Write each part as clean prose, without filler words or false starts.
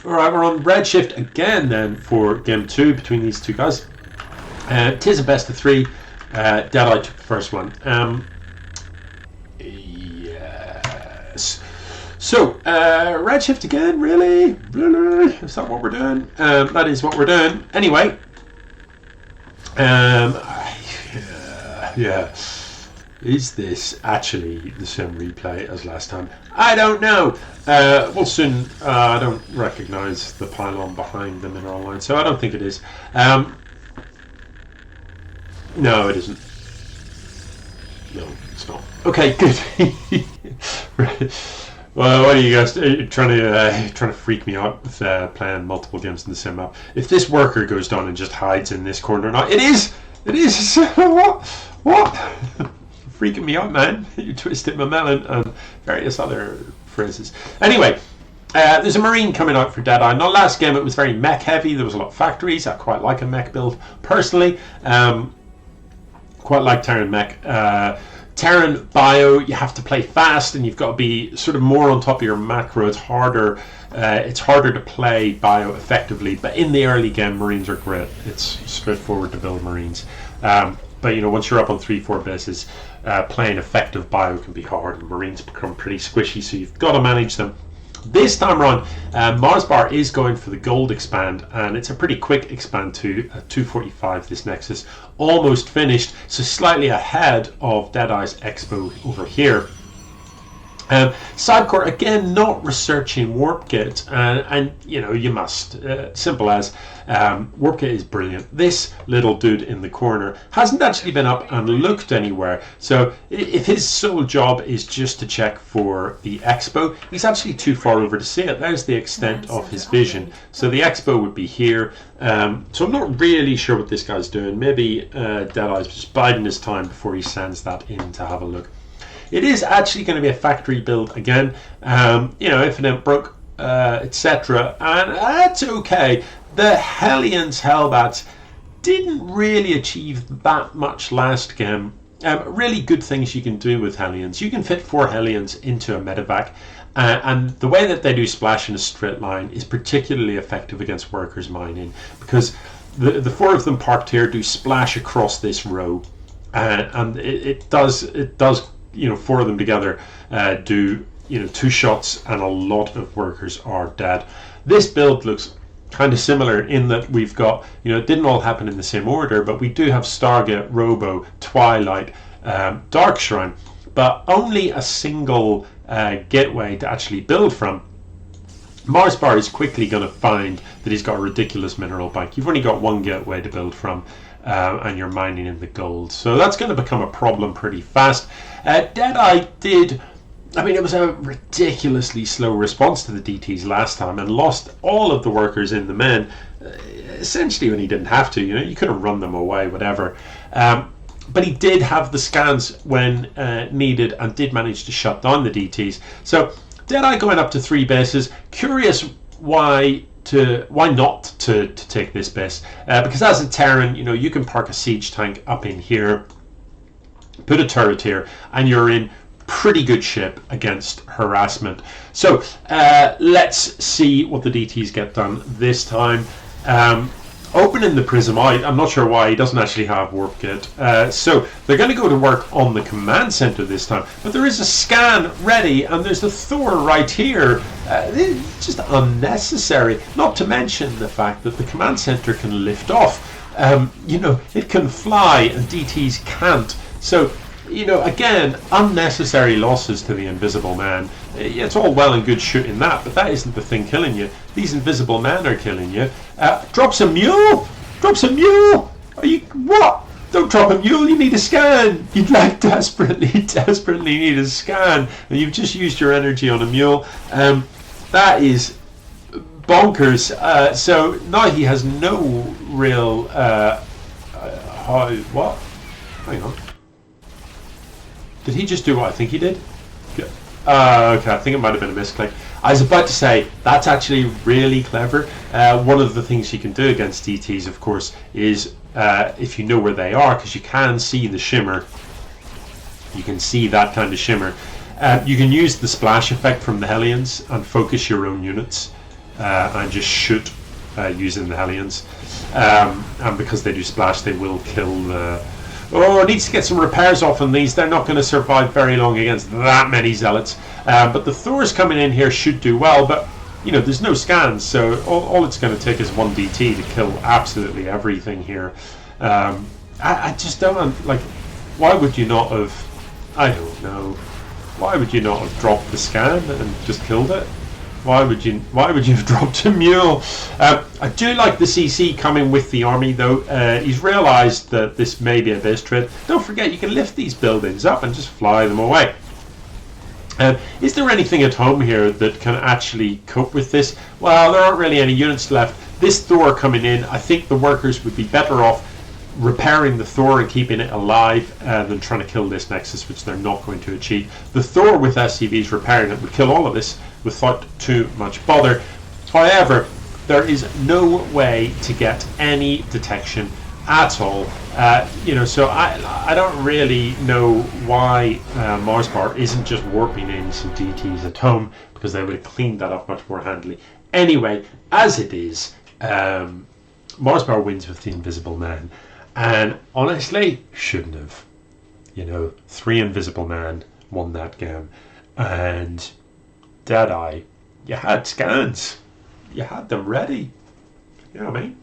Alright, we're on redshift again then for game 2 between these two guys. Tis a best of 3. DeadEye took the first one. Yes. So, redshift again, really? Is that what we're doing? That is what we're doing. Anyway. Yeah. Is this actually the same replay as last time? I don't know. We'll soon. I don't recognise the pylon behind the mineral line, so I don't think it is. No, it isn't. No, it's not. Okay, good. Well, what are you guys trying to freak me out with playing multiple games in the same map? If this worker goes down and just hides in this corner, now it is. What? Freaking me out, man. You twisted my melon and various other phrases. Anyway, there's a marine coming out for DeadEye. Now, last game it was very mech heavy. There was a lot of factories. I quite like a mech build personally. Quite like Terran mech. Terran bio, you have to play fast and you've got to be sort of more on top of your macro. It's harder. It's harder to play bio effectively. But in the early game, marines are great. It's straightforward to build marines. But you know, once you're up on 3-4 bases, playing effective bio can be hard, and marines become pretty squishy, so you've got to manage them. This time around, MarsBar is going for the gold expand, and it's a pretty quick expand to 245. This Nexus almost finished, so slightly ahead of DeadEye's Expo over here. Sidecore again, not researching warp kit, and you know you must. Simple as warp kit is brilliant. This little dude in the corner hasn't actually been up and looked anywhere. So if his sole job is just to check for the Expo, he's actually too far over to see it. There's the extent of his vision. So the Expo would be here. So I'm not really sure what this guy's doing. Maybe DeadEye's just biding his time before he sends that in to have a look. It is actually going to be a factory build again, you know, infinite broke, etc. And that's okay. The Hellions Hellbats didn't really achieve that much last game. Really good things you can do with Hellions. You can fit 4 Hellions into a medevac, and the way that they do splash in a straight line is particularly effective against workers mining, because the 4 of them parked here do splash across this row, and it does. You know, 4 of them together do, you know, 2 shots and a lot of workers are dead. This build looks kind of similar in that we've got, you know, it didn't all happen in the same order, but we do have Stargate, Robo, Twilight, Dark Shrine, but only a single gateway to actually build from. MarsBar is quickly going to find that he's got a ridiculous mineral bank. You've only got 1 gateway to build from. And you're mining in the gold, so that's going to become a problem pretty fast. DeadEye did, I mean, it was a ridiculously slow response to the DTs last time, and lost all of the workers in the men, essentially when he didn't have to. You know, you could have run them away, whatever. But he did have the scans when needed, and did manage to shut down the DTs. So DeadEye going up to 3 bases. Curious why not to take this base, because as a Terran, you know, you can park a siege tank up in here, put a turret here, and you're in pretty good shape against harassment. So let's see what the DTs get done this time. Opening the prism out, I'm not sure why he doesn't actually have warp kit. So they're going to go to work on the command center this time, but there is a scan ready, and there's the Thor right here. It's just unnecessary, not to mention the fact that the command center can lift off. You know, it can fly and DTs can't. So, you know, again, unnecessary losses to the Invisible Man. It's all well and good shooting that, but that isn't the thing killing you. These Invisible Men are killing you. Drops a mule! Drops a mule! Are you... what? Don't drop a mule, you need a scan! You'd like desperately need a scan, and you've just used your energy on a mule. That is bonkers. So now he has no real... what? Hang on. Did he just do what I think he did? Good. Okay, I think it might have been a misclick. I was about to say, that's actually really clever. One of the things you can do against DTs, of course, is if you know where they are, because you can see the shimmer. You can see that kind of shimmer. You can use the splash effect from the Hellions and focus your own units. and just shoot using the Hellions. And because they do splash, they will kill the... Oh, it needs to get some repairs off on these. They're not going to survive very long against that many Zealots. But the Thors coming in here should do well, but you know, there's no scans, so all it's going to take is 1 DT to kill absolutely everything here. I just don't, like, why would you not have, I don't know, why would you not have dropped the scan and just killed it? Why would you have dropped a mule? I do like the CC coming with the army, though. He's realised that this may be a base trade. Don't forget, you can lift these buildings up and just fly them away. Is there anything at home here that can actually cope with this? Well, there aren't really any units left. This Thor coming in, I think the workers would be better off repairing the Thor and keeping it alive than trying to kill this Nexus, which they're not going to achieve. The Thor with SCVs repairing it would kill all of this without too much bother. However, there is no way to get any detection at all. You know, so I don't really know why MarsBar isn't just warping in some DTs at home, because they would have cleaned that up much more handily. Anyway, as it is, MarsBar wins with the Invisible Man, and honestly, shouldn't have. You know, 3 Invisible Man won that game, and DeadEye, you had scans, you had them ready. You know what I mean?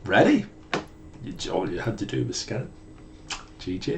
Ready. All you had to do was scan. GG.